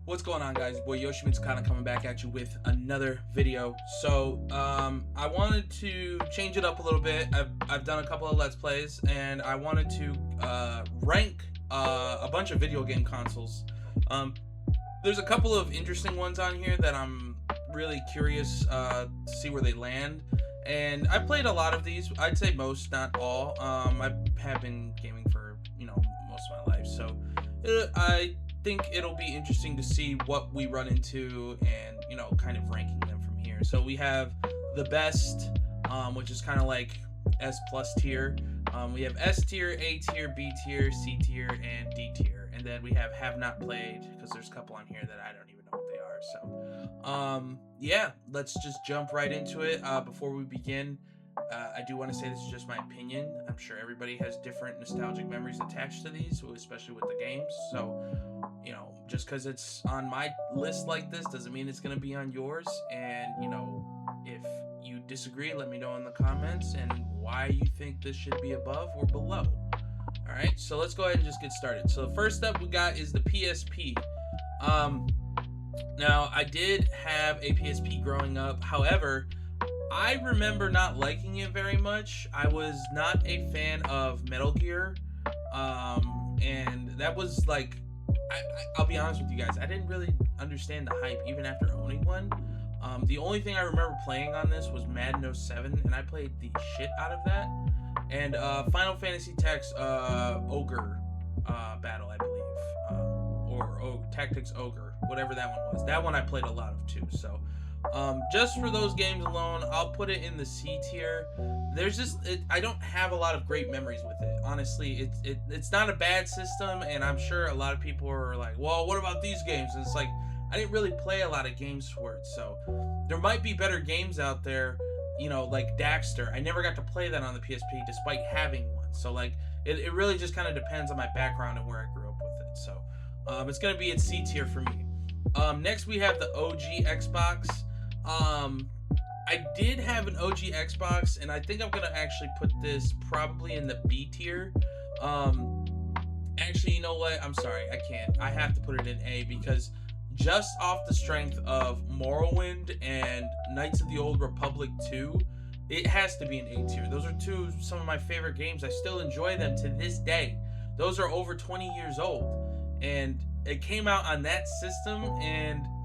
What's going on, guys? Boy Yoshimitsu kind of coming back at you with another video. So I wanted to change it up a little bit. I've done a couple of Let's Plays, and I wanted to rank a bunch of video game consoles. There's a couple of interesting ones on here that I'm really curious to see where they land. And I played a lot of these. I'd say most, not all. I have been gaming for most of my life, so I think it'll be interesting to see what we run into and kind of ranking them from here. So we have the best, which is kind of like S plus tier. We have S tier, A tier, B tier, C tier, and D tier. And then we have not played, because there's a couple on here that I don't even know what they are. So yeah, let's just jump right into it. Before we begin, I do want to say this is just my opinion. I'm sure everybody has different nostalgic memories attached to these, especially with the games. So just because it's on my list like this doesn't mean it's going to be on yours. And if you disagree, let me know in the comments and why you think this should be above or below. All right, so let's go ahead and just get started. So the first up we got is the PSP. Now I did have a PSP growing up. However, I remember not liking it very much. I was not a fan of Metal Gear, and that was like, I'll be honest with you guys, I didn't really understand the hype even after owning one. The only thing I remember playing on this was Madden 07, and I played the shit out of that. And Final Fantasy Tactics Ogre Battle, I believe, or Tactics Ogre, whatever that one was. That one I played a lot of too. So just for those games alone, I'll put it in the C tier. There's just I don't have a lot of great memories with it. Honestly, it's not a bad system, and I'm sure a lot of people are like, well, what about these games? And it's like, I didn't really play a lot of games for it, so there might be better games out there, like Daxter. I never got to play that on the PSP despite having one. So like it really just kind of depends on my background and where I grew up with it. So it's gonna be at C tier for me. Next we have the OG Xbox. I did have an OG Xbox, and I think I'm gonna actually put this probably in the B tier. Actually, you know what? I'm sorry, I can't. I have to put it in A, because just off the strength of Morrowind and Knights of the Old Republic 2, it has to be an A tier. Those are some of my favorite games. I still enjoy them to this day. Those are over 20 years old, and it came out on that system,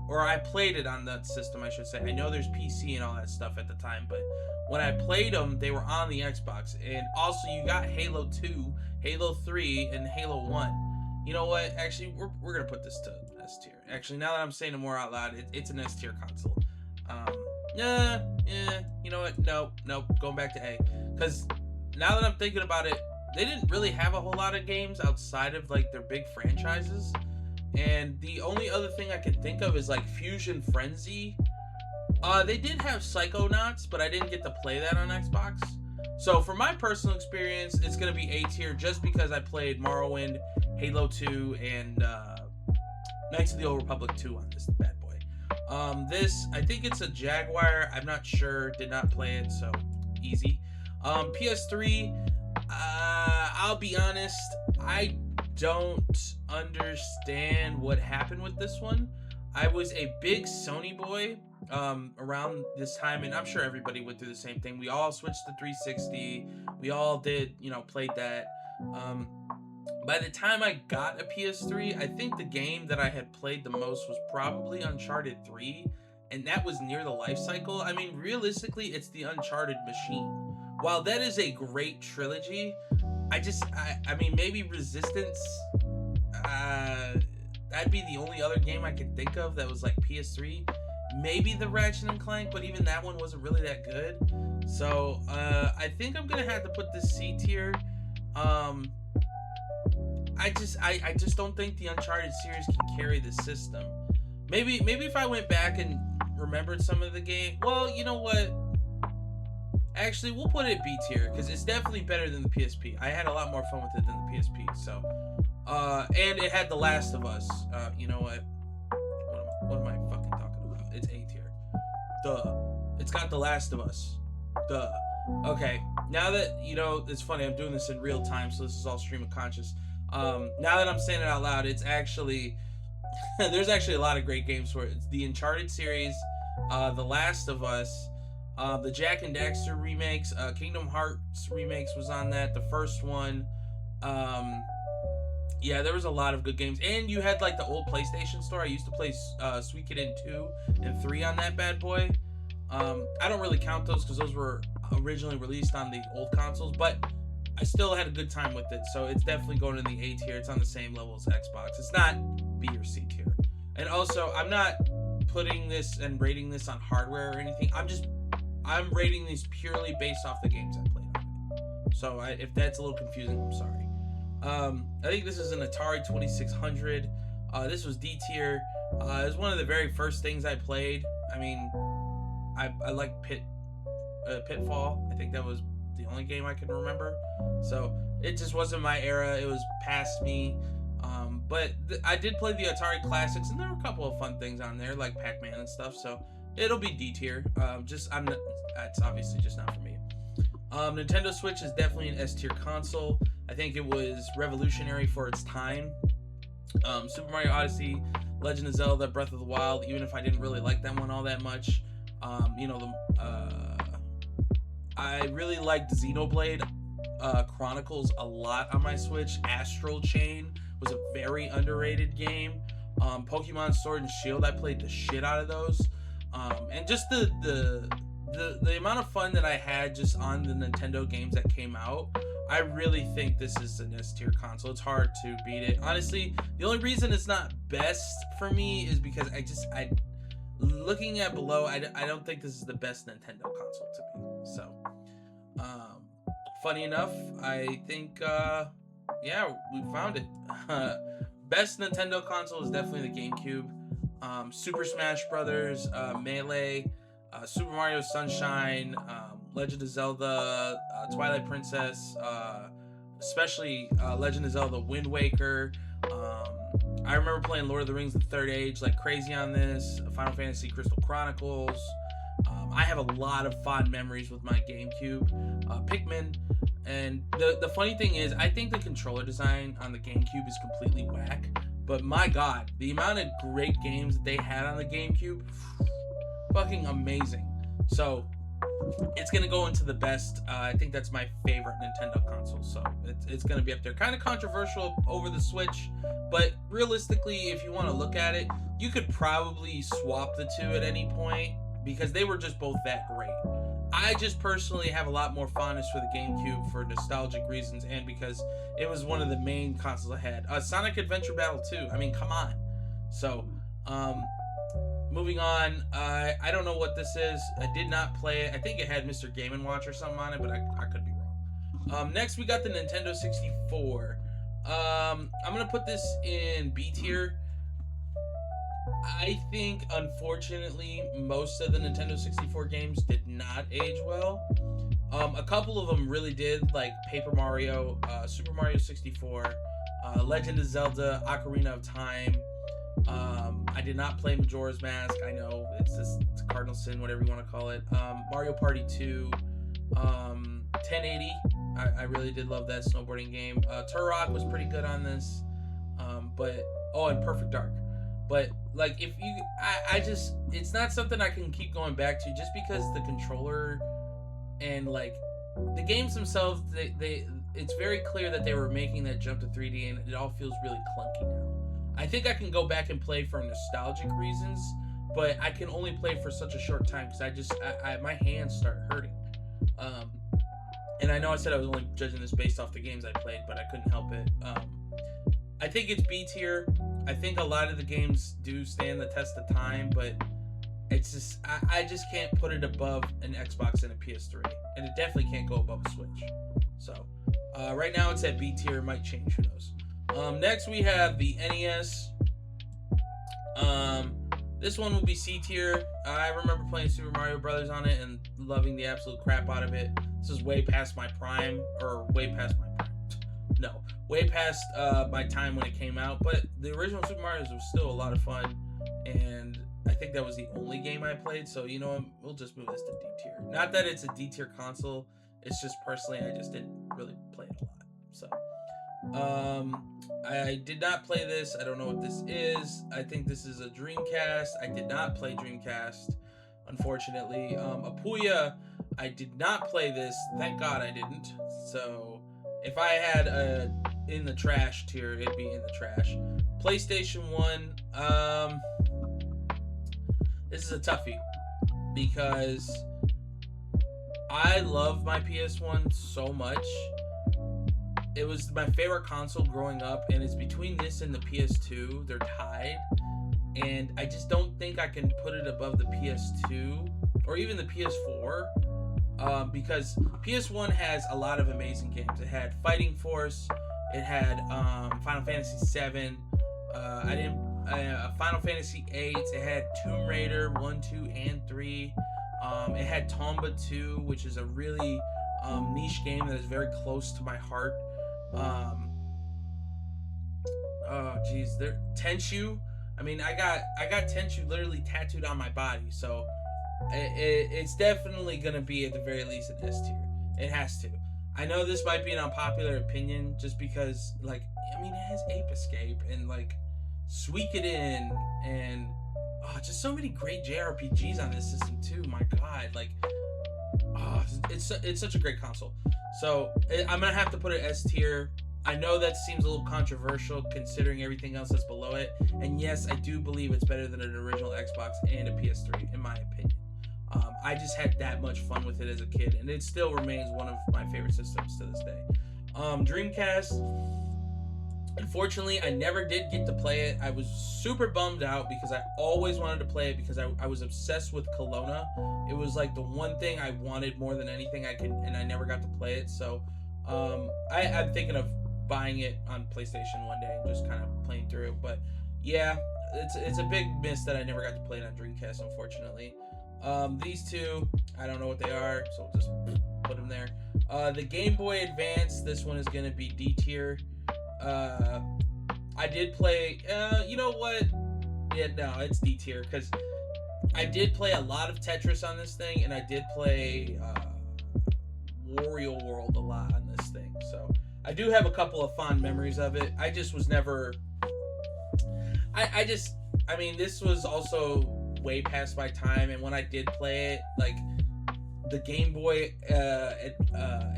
or I played it on that system, I should say. I know there's PC and all that stuff at the time, but when I played them, they were on the Xbox. And also, you got Halo 2, Halo 3, and Halo 1. You know what? Actually, we're going to put this to S tier. Actually, now that I'm saying it more out loud, it's an S tier console. Yeah, you know what? Nope, going back to A. Because now that I'm thinking about it, they didn't really have a whole lot of games outside of like their big franchises. And the only other thing I can think of is like Fusion Frenzy. They did have Psychonauts, but I didn't get to play that on Xbox. So for my personal experience, it's going to be A tier just because I played Morrowind, Halo 2, and Knights of the Old Republic 2 on this bad boy. This, I think it's a Jaguar. I'm not sure. Did not play it, so easy. PS3, I'll be honest, I don't understand what happened with this one. I was a big Sony boy around this time, and I'm sure everybody went through the same thing. We all switched to 360. We all did, played that. By the time I got a PS3, I think the game that I had played the most was probably Uncharted 3, and that was near the life cycle. I mean, realistically, it's the Uncharted machine. While that is a great trilogy, I mean, maybe Resistance, that'd be the only other game I could think of that was like PS3. Maybe the Ratchet and Clank, but even that one wasn't really that good. So, I think I'm gonna have to put this C tier. I just don't think the Uncharted series can carry the system. Maybe if I went back and remembered some of the game, well, you know what? Actually, we'll put it B tier, because it's definitely better than the PSP. I had a lot more fun with it than the PSP, so. And it had The Last of Us. You know what? What am I fucking talking about? It's A tier. Duh. It's got The Last of Us. Duh. Okay, now that, it's funny, I'm doing this in real time, so this is all stream of conscious. Now that I'm saying it out loud, it's actually There's actually a lot of great games for it. It's the Uncharted series, The Last of Us, the Jack and Daxter remakes, Kingdom Hearts remakes was on that. The first one, um, yeah, there was a lot of good games, and you had like the old PlayStation store. I used to play Sweet Kid in 2 and 3 on that bad boy. I don't really count those because those were originally released on the old consoles, but I still had a good time with it. So it's definitely going in the A tier. It's on the same level as Xbox. It's not B or C tier. And also, I'm not putting this and rating this on hardware or anything. I'm rating these purely based off the games I played on it. So if that's a little confusing, I'm sorry. I think this is an Atari 2600. This was D tier. It was one of the very first things I played. I mean, I like Pitfall. I think that was the only game I can remember. So it just wasn't my era. It was past me. But I did play the Atari classics, and there were a couple of fun things on there, like Pac-Man and stuff. So it'll be D tier. It's obviously just not for me. Nintendo Switch is definitely an S tier console. I think it was revolutionary for its time. Super Mario Odyssey, Legend of Zelda, Breath of the Wild. Even if I didn't really like that one all that much, I really liked Xenoblade Chronicles a lot on my Switch. Astral Chain was a very underrated game. Pokemon Sword and Shield, I played the shit out of those. And just the amount of fun that I had just on the Nintendo games that came out, I really think this is an S tier console. It's hard to beat it. Honestly, the only reason it's not best for me is because looking at below, I don't think this is the best Nintendo console to me. So, funny enough, I think, we found it. Best Nintendo console is definitely the GameCube. Super Smash Brothers, Melee, Super Mario Sunshine, Legend of Zelda, Twilight Princess, especially Legend of Zelda Wind Waker. I remember playing Lord of the Rings: The Third Age like crazy on this. Final Fantasy Crystal Chronicles. I have a lot of fond memories with my GameCube. Pikmin. And the funny thing is, I think the controller design on the GameCube is completely whack. But my God, the amount of great games that they had on the GameCube, fucking amazing. So it's gonna go into the best. I think that's my favorite Nintendo console. So it's gonna be up there. Kind of controversial over the Switch, but realistically, if you want to look at it, you could probably swap the two at any point because they were just both that great. I just personally have a lot more fondness for the GameCube for nostalgic reasons and because it was one of the main consoles I had. Sonic Adventure Battle 2. I mean, come on. So, moving on. I don't know what this is. I did not play it. I think it had Mr. Game & Watch or something on it, but I could be wrong. Next, we got the Nintendo 64. I'm going to put this in B tier. I think, unfortunately, most of the Nintendo 64 games did not age well. A couple of them really did, like Paper Mario, Super Mario 64, Legend of Zelda, Ocarina of Time. I did not play Majora's Mask. I know it's a cardinal sin, whatever you want to call it. Mario Party 2, 1080. I really did love that snowboarding game. Turok was pretty good on this. And Perfect Dark. But like, if you, it's not something I can keep going back to just because the controller and like the games themselves, it's very clear that they were making that jump to 3D and it all feels really clunky now. I think I can go back and play for nostalgic reasons, but I can only play for such a short time because my hands start hurting. And I know I said I was only judging this based off the games I played, but I couldn't help it. I think it's B tier. I think a lot of the games do stand the test of time, but it's just I just can't put it above an Xbox and a PS3, and it definitely can't go above a Switch. So right now it's at B tier. It might change. Who knows? Next we have the NES. This one will be C tier. I remember playing Super Mario Brothers on it and loving the absolute crap out of it. This is way past my prime, or way past my prime. No, way past my time when it came out. But the original Super Mario was still a lot of fun, and I think that was the only game I played. So you know, we'll just move this to D tier. Not that it's a D tier console. It's just personally, I just didn't really play it a lot. So, I did not play this. I don't know what this is. I think this is a Dreamcast. I did not play Dreamcast, unfortunately. Apuya, I did not play this. Thank God I didn't. So if I had a in the trash tier, it'd be in the trash. PlayStation 1. This is a toughie because I love my PS1 so much. It was my favorite console growing up, and it's between this and the PS2. They're tied, and I just don't think I can put it above the PS2 or even the PS4, because PS1 has a lot of amazing games. It had Fighting Force, it had Final Fantasy VII, Final Fantasy VIII, it had Tomb Raider 1, 2, and 3. It had Tomba 2, which is a really niche game that is very close to my heart. Tenchu. I mean, I got Tenchu literally tattooed on my body, so it's definitely gonna be at the very least an S tier. It has to. I know this might be an unpopular opinion, just because, like, I mean, it has Ape Escape and like Suikoden and just so many great JRPGs on this system too. My God, like, it's such a great console. So I'm gonna have to put it S tier. I know that seems a little controversial considering everything else that's below it. And yes, I do believe it's better than an original Xbox and a PS3, in my opinion. I just had that much fun with it as a kid, and it still remains one of my favorite systems to this day. Dreamcast. Unfortunately, I never did get to play it. I was super bummed out because I always wanted to play it because I was obsessed with Kelowna. It was like the one thing I wanted more than anything I could, and I never got to play it. So I'm thinking of buying it on PlayStation one day and just kind of playing through it. But yeah, it's a big miss that I never got to play it on Dreamcast, unfortunately. These two, I don't know what they are, so we'll just put them there. The Game Boy Advance, this one is going to be D tier. I did play, you know what? Yeah, no, it's D tier, because I did play a lot of Tetris on this thing, and I did play Wario World a lot on this thing, so I do have a couple of fond memories of it. I just was never, I mean, this was also way past my time, and when I did play it, like, the Game Boy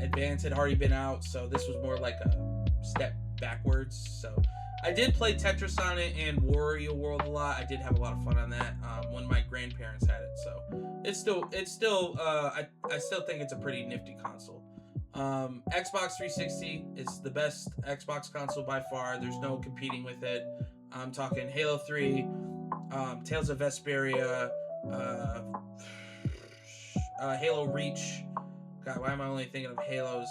Advance had already been out, so this was more like a step backwards. So I did play Tetris on it and Wario World a lot. I did have a lot of fun on that when my grandparents had it. So it's still I still think it's a pretty nifty console. Xbox 360 is the best Xbox console by far. There's no competing with it. I'm talking Halo 3, Tales of Vesperia, Halo Reach. God, why am I only thinking of Halos?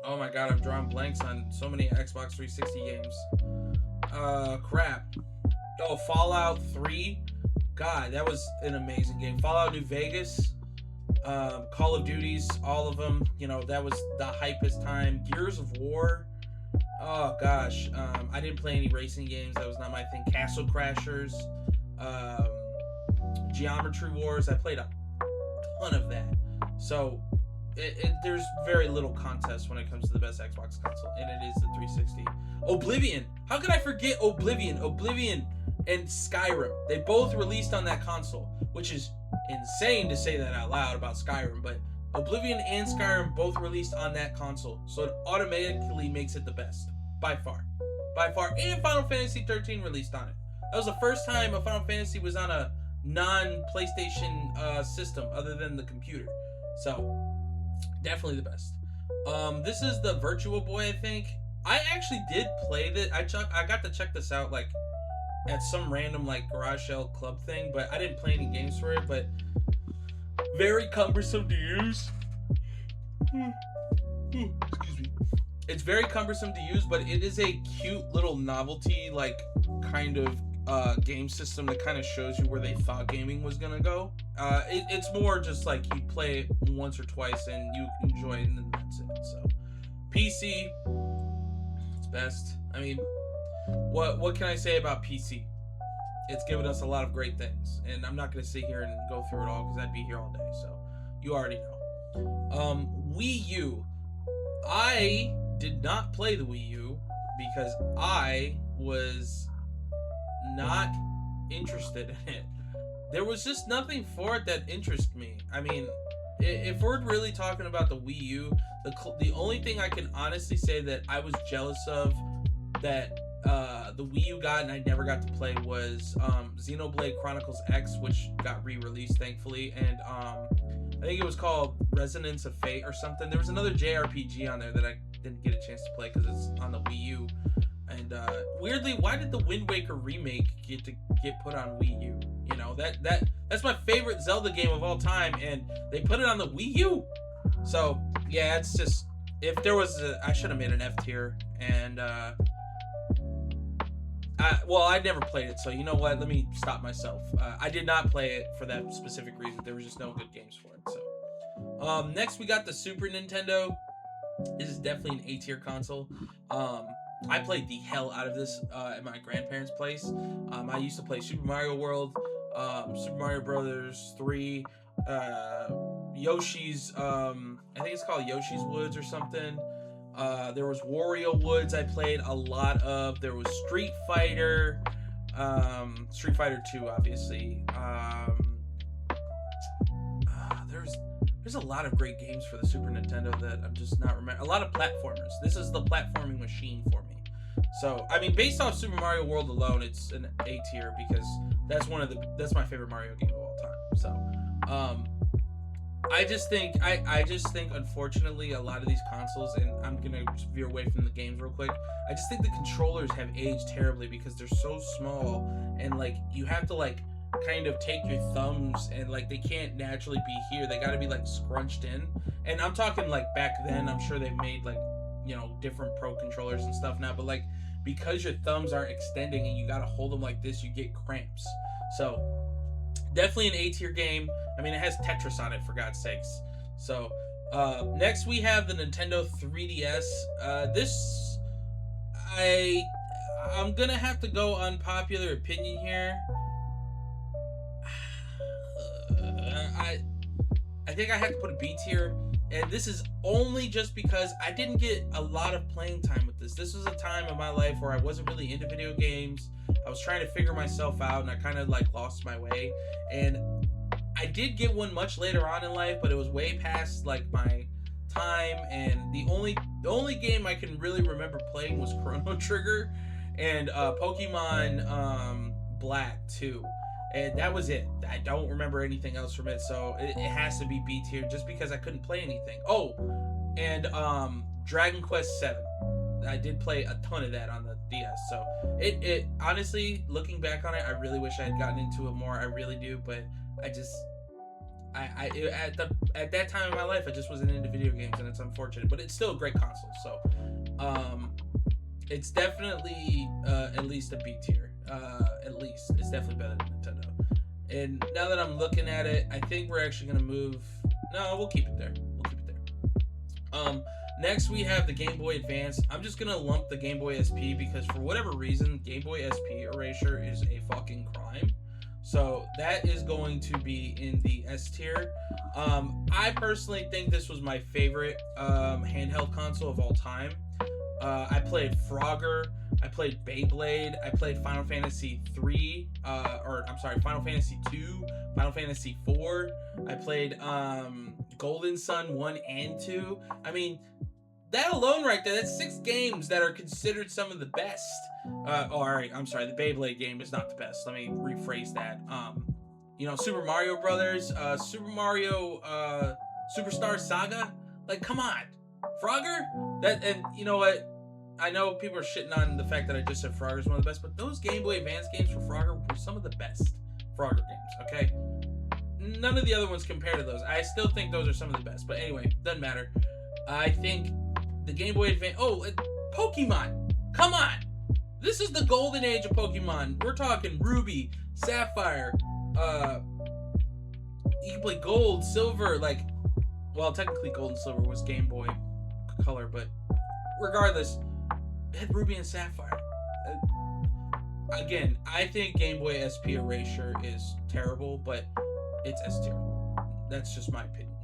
Oh my God, I'm drawing blanks on so many Xbox 360 games. Crap. Oh, Fallout 3. God, that was an amazing game. Fallout New Vegas. Call of Duties, all of them. You know, that was the hypest time. Gears of War. Oh gosh, I didn't play any racing games. That was not my thing. Castle Crashers. Geometry Wars. I played a ton of that. So there's very little contest when it comes to the best Xbox console, and it is the 360. Oblivion. How could I forget Oblivion? Oblivion and Skyrim. They both released on that console, which is insane to say that out loud about Skyrim, but Oblivion and Skyrim both released on that console, so it automatically makes it the best. By far. By far. And Final Fantasy 13 released on it. That was the first time a Final Fantasy was on a non-PlayStation system other than the computer. So, definitely the best. This is the Virtua Boy, I think. I actually did play this. I got to check this out, like, at some random, like, garage sale club thing, but I didn't play any games for it, but very cumbersome to use. Excuse me. It's very cumbersome to use, but it is a cute little novelty, like, kind of game system that kind of shows you where they thought gaming was gonna go. It's more just like you play it once or twice and you enjoy it, and then that's it. So PC, it's best. I mean, what can I say about PC? It's given us a lot of great things, and I'm not gonna sit here and go through it all because I'd be here all day. So you already know. Wii U. I did not play the Wii U because I was not interested in it. There was just nothing for it that interested me. I mean, if we're really talking about the Wii U, the only thing I can honestly say that I was jealous of that the Wii U got and I never got to play was Xenoblade Chronicles X, which got re-released thankfully, and I think it was called Resonance of Fate or something. There was another JRPG on there that I didn't get a chance to play because it's on the Wii U. And weirdly, why did the Wind Waker remake get put on Wii U? You know, that's my favorite Zelda game of all time, and they put it on the Wii U. So yeah, it's just, if there was I should have made an F tier, and I never played it, so you know what? Let me stop myself. I did not play it for that specific reason. There was just no good games for it. So next we got the Super Nintendo. This is definitely an A tier console. I played the hell out of this at my grandparents' place. I used to play Super Mario World, Super Mario Brothers 3, Yoshi's, I think it's called Yoshi's Woods or something. There was Wario Woods I played a lot of. There was Street Fighter 2, obviously. There's a lot of great games for the Super Nintendo that I'm just not remembering. A lot of platformers. This is the platforming machine for me. So, I mean, based off Super Mario World alone, it's an A tier because that's my favorite Mario game of all time. So, I just think unfortunately a lot of these consoles, and I'm gonna veer away from the games real quick, I just think the controllers have aged terribly because they're so small, and like you have to like kind of take your thumbs, and like they can't naturally be here, they got to be like scrunched in. And I'm talking like back then, I'm sure they've made like, you know, different pro controllers and stuff now, but like because your thumbs aren't extending and you got to hold them like this, you get cramps. So definitely an A tier game. I mean, it has Tetris on it, for God's sakes. So next we have the Nintendo 3DS. I'm gonna have to go unpopular opinion here. I think I have to put a B tier, and this is only just because I didn't get a lot of playing time with this. This was a time in my life where I wasn't really into video games. I was trying to figure myself out, and I kind of like lost my way. And I did get one much later on in life, but it was way past like my time. And the only game I can really remember playing was Chrono Trigger and Pokemon Black 2. And that was it. I don't remember anything else from it, so it has to be B tier just because I couldn't play anything. Oh, and Dragon Quest 7. I did play a ton of that on the DS, so it honestly, looking back on it, I really wish I had gotten into it more. I really do, but I just at that time in my life, I just wasn't into video games, and it's unfortunate. But it's still a great console, so it's definitely at least a B tier. At least it's definitely better than Nintendo. And now that I'm looking at it, I think we're actually gonna move. No, we'll keep it there. Next we have the Game Boy Advance. I'm just gonna lump the Game Boy SP because for whatever reason, Game Boy SP erasure is a fucking crime. So that is going to be in the S tier. I personally think this was my favorite handheld console of all time. I played Frogger, I played Beyblade, I played Final Fantasy 3, Final Fantasy 2, Final Fantasy 4. I played Golden Sun 1 and 2. I mean, that alone right there, that's 6 games that are considered some of the best. Alright, I'm sorry, the Beyblade game is not the best. Let me rephrase that. You know, Super Mario Brothers, Super Mario Superstar Saga. Like, come on. Frogger? And you know what? I know people are shitting on the fact that I just said Frogger is one of the best, but those Game Boy Advance games for Frogger were some of the best Frogger games, okay? None of the other ones compare to those. I still think those are some of the best, but anyway, doesn't matter. I think the Game Boy Advance... Oh, Pokemon! Come on! This is the golden age of Pokemon. We're talking Ruby, Sapphire, you can play Gold, Silver, like... Well, technically Gold and Silver was Game Boy Color, but regardless, it had Ruby and Sapphire. Again, I think Game Boy SP erasure is terrible, but it's S tier. That's just my opinion.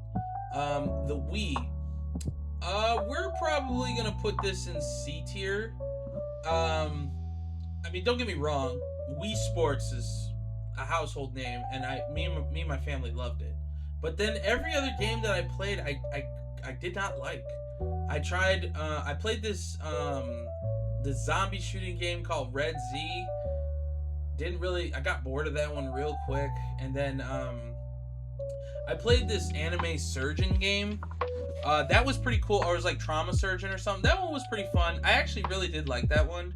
The Wii, We're probably gonna put this in C tier. I mean, don't get me wrong, Wii Sports is a household name, and me and my family loved it. But then every other game that I played, I did not like. I played this the zombie shooting game called Red Z. Didn't really, I got bored of that one real quick, and then I played this anime surgeon game. That was pretty cool. Or it was like Trauma Surgeon or something. That one was pretty fun. I actually really did like that one.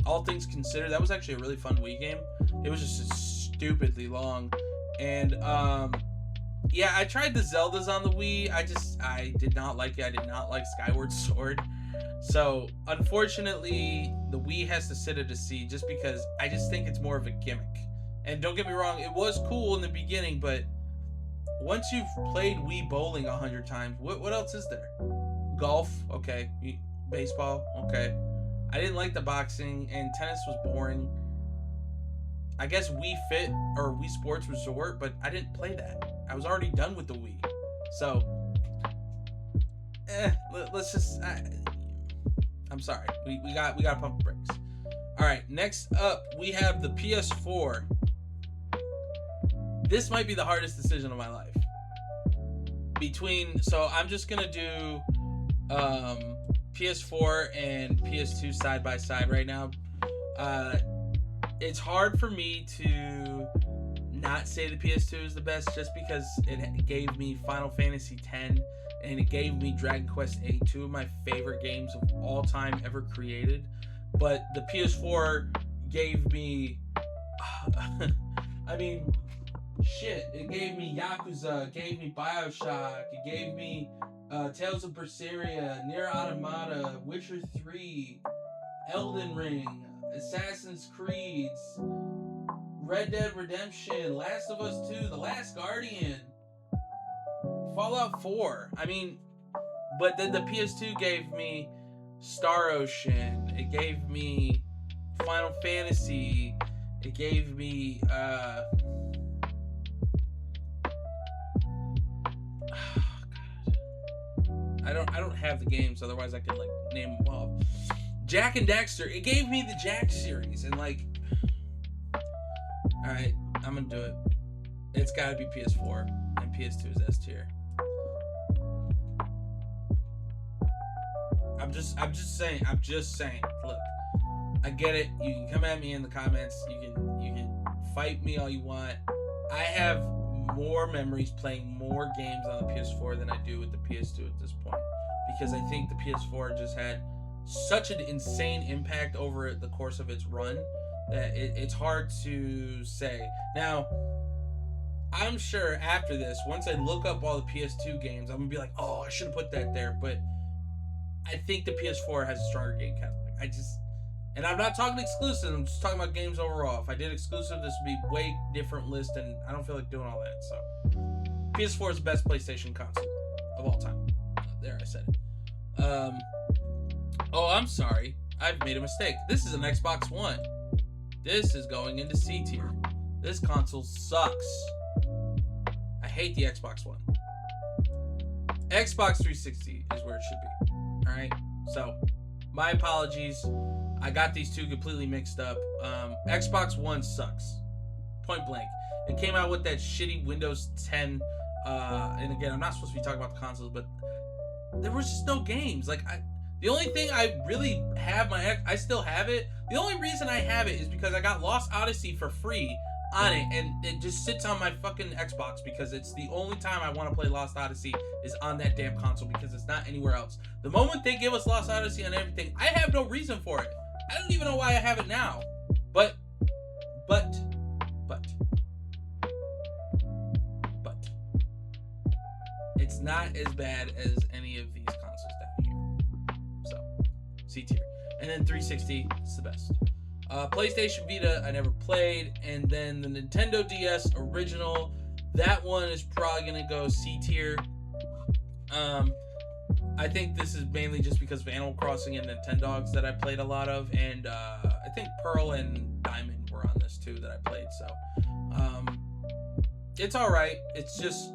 All things considered, that was actually a really fun Wii game. It was just stupidly long. And yeah, I tried the Zeldas on the Wii. I did not like it. I did not like Skyward Sword. So unfortunately, the Wii has to sit at a C just because I just think it's more of a gimmick. And don't get me wrong, it was cool in the beginning, but once you've played Wii bowling 100 times, what else is there? Golf, okay. Baseball, okay. I didn't like the boxing, and tennis was boring. I guess Wii Fit or Wii Sports Resort, but I didn't play that. I was already done with the Wii. So, let's just... I'm sorry. We got to pump the brakes. All right, next up, we have the PS4. This might be the hardest decision of my life. So I'm just gonna do PS4 and PS2 side by side right now. It's hard for me to not say the PS2 is the best just because it gave me Final Fantasy X and it gave me Dragon Quest VIII, two of my favorite games of all time ever created. But the PS4 gave me, I mean, shit, it gave me Yakuza, it gave me Bioshock, it gave me Tales of Berseria, Nier Automata, Witcher 3, Elden Ring, Assassin's Creed, Red Dead Redemption, Last of Us 2, The Last Guardian, Fallout 4. I mean, but then the PS2 gave me Star Ocean, it gave me Final Fantasy, it gave me I don't have the games, otherwise I could like name them off. Jak and Daxter, it gave me the Jak series, and like, all right, I'm gonna do it. It's gotta be PS4, and PS2 is S tier. I'm just saying. Look, I get it. You can come at me in the comments. You can fight me all you want. I have more memories playing more games on the PS4 than I do with the PS2 at this point, because I think the PS4 just had such an insane impact over the course of its run that it's hard to say. Now, I'm sure after this, once I look up all the PS2 games, I'm gonna be like, oh, I should have put that there. But I think the PS4 has a stronger game catalog. And I'm not talking exclusive, I'm just talking about games overall. If I did exclusive, this would be way different list, and I don't feel like doing all that. So, PS4 is the best PlayStation console of all time. There, I said it. Oh, I'm sorry. I've made a mistake. This is an Xbox One. This is going into C tier. This console sucks. I hate the Xbox One. Xbox 360 is where it should be. Alright? So, my apologies. I got these two completely mixed up. Xbox One sucks. Point blank. It came out with that shitty Windows 10. And again, I'm not supposed to be talking about the consoles, but there was just no games. Like, the only thing I really have I still have it. The only reason I have it is because I got Lost Odyssey for free on it, and it just sits on my fucking Xbox because it's the only time I want to play Lost Odyssey is on that damn console because it's not anywhere else. The moment they give us Lost Odyssey on everything, I have no reason for it. I don't even know why I have it now. But it's not as bad as any of these consoles down here. So, C tier. And then 360 is the best. PlayStation Vita, I never played. And then the Nintendo DS original, that one is probably going to go C tier. I think this is mainly just because of Animal Crossing and Nintendogs that I played a lot of. And I think Pearl and Diamond were on this too that I played. So, it's alright. It's just,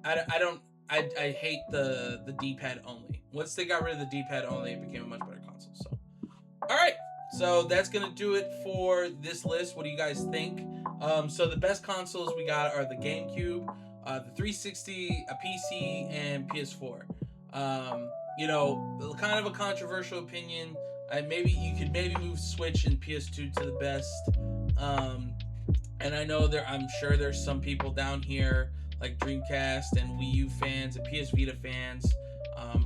I don't, I hate the D-pad only. Once they got rid of the D-pad only, it became a much better console. So, all right. So that's gonna do it for this list. What do you guys think? So the best consoles we got are the GameCube, the 360, a PC, and PS4. Kind of a controversial opinion. Maybe you could move Switch and PS2 to the best. And I know I'm sure there's some people down here like Dreamcast and Wii U fans and PS Vita fans.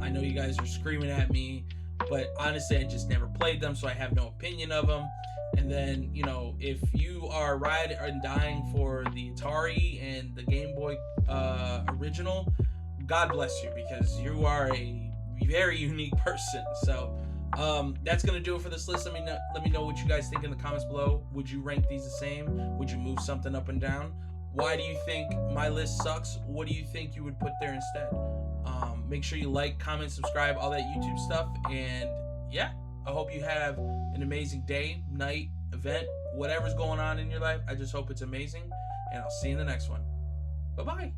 I know you guys are screaming at me, but honestly, I just never played them, so I have no opinion of them. And then, if you are riding and dying for the Atari and the Game Boy original, God bless you, because you are a very unique person. So that's gonna do it for this list. Let me know what you guys think in the comments below. Would you rank these the same? Would you move something up and down? Why do you think my list sucks? What do you think you would put there instead? Make sure you like, comment, subscribe, all that YouTube stuff. And yeah, I hope you have an amazing day, night, event, whatever's going on in your life. I just hope it's amazing. And I'll see you in the next one. Bye-bye.